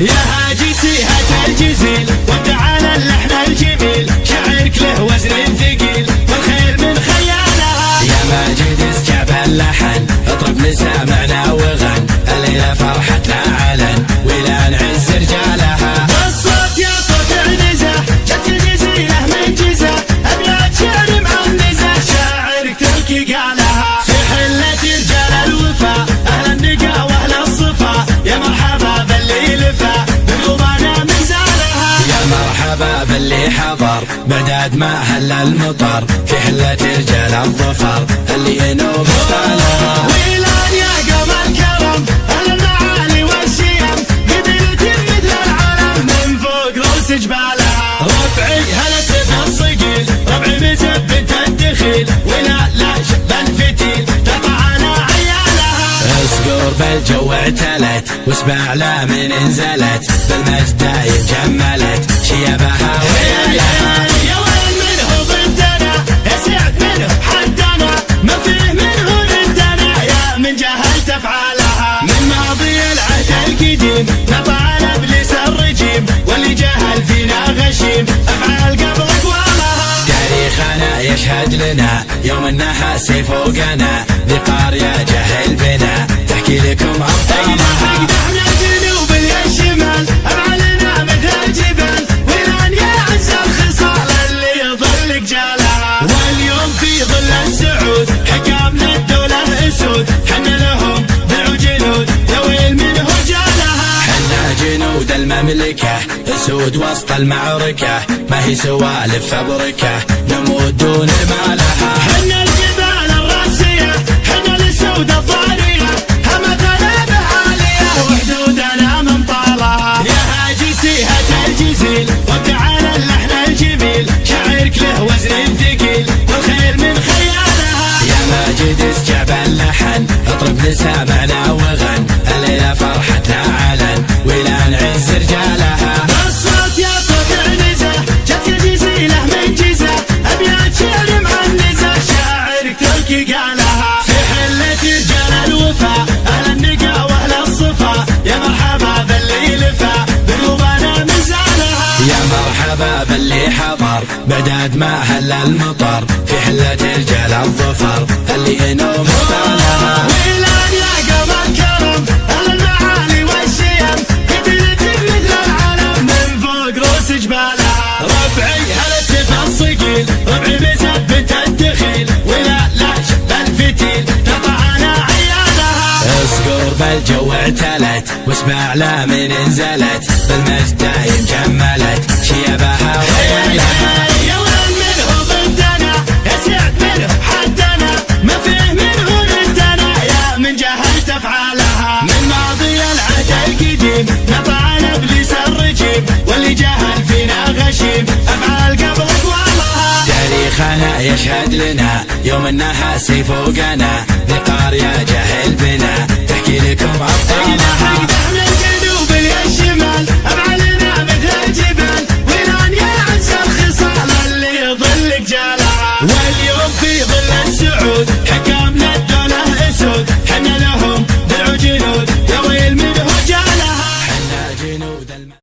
يا هاجي سيهة الجزيل وتعالى اللحن الجميل، شعرك له وزن ثقيل والخير من خيالها. يا ماجد اسكب اللحن اطرب لسامعنا وغن، الليلة فرحتنا علن ولا نعز رجالها. الصوت يا صوت عنزة جت الجزيلة من جزة، أبيات شعر معنزة شاعرك تركي قالها. في حلة رجال الوفا أهل النقا وأهل الصفا، يا مرحبا باللي لفا بقلوبنا من زارها. يا مرحبا باللي حضر بعداد ما هل المطر، في حلة رجال الظفر اللي ينوب طالها. ويلان يا قوم الكرم أهل المعالي والشيم، قبيلة مثل العلم من فوق رؤوس جبالها. ربعي هلا سيف الصقيل ربعي مثبت الدخيل، ولا لا شب الفتيل تقع على عيالها. اسقر بالجو اعتلت واسمع لا من انزلت، بالمجد دايم جملت شيبها ويلها. يا وين منه ضدنا يا سعد منه حدنا، ما فيه منه ضدنا يا من جهلت افعالها. من ماضي العهد القديم نطال ابليس الرجيم، واللي جهل فينا غشيم افعال قبل اقوالها. تاريخنا يشهد لنا يوم النحاس فوقنا، ذقار يا جهل بنا تحكي لكم ابطالها. احنا الجنوب الشمال افعالنا مثل الجبال، ويلان يا عز الخصال اللي يظل جالها. واليوم في ظل السعود حكامنا الدولة اسود، حنا لهم ضع جنود يا ويل منه جالها. حنا جنود المملكة اسود وسط المعركة، ما هي سوالف فبركة نموت دون مالها. حنا الجبال الراسية حنا الاسود الضارية، همتنا بعالية وحدودنا من طالها. يا هاجي سيهة الجزيل وتعالى اللحن الجميل، شعرك له وزن ثقيل والخير من خيالها. يا ماجد اسكب اللحن اطرب لسامعنا وغن، الليلة فرحتنا علن ولا نعز رجالها. الصوت يا صوت عنزة جت الجزيلة من جزة، أبيات شعر معنزة شاعرك تركي قالها. في حلة رجال الوفا أهل النقا وأهل الصفا، يا مرحبا باللي لفا بقلوبنا من زارها. يا مرحبا باللي حضر بعداد ما هل المطر، في حلة رجال الظفر اللي ينوب طالها. ويلان يا قوم الكرم أهل المعالي والشيم، قبيلة مثل العلم من فوق رؤوس جبالها. ربعي هلا سيف الصقيل ربعي مثبت الدخيل، ولا لا شب الفتيل تقع على عيالها. اسقر بالجو اعتلت واسمع لا من انزلت، بالمجد دايم جملت شيبها ويلها. يا وين منه ضدنا يا سعد منه حدنا، ما فيه منه ضدنا يا من جهلت افعالها. من ماضي العهد القديم نطال ابليس الرجيم، واللي جهل فينا غشيم افعال قبل اقوالها. تاريخنا يشهد لنا يوم النحاس فوقنا، ذقار يا جهل بنا تحكي لكم ابطالها. احنا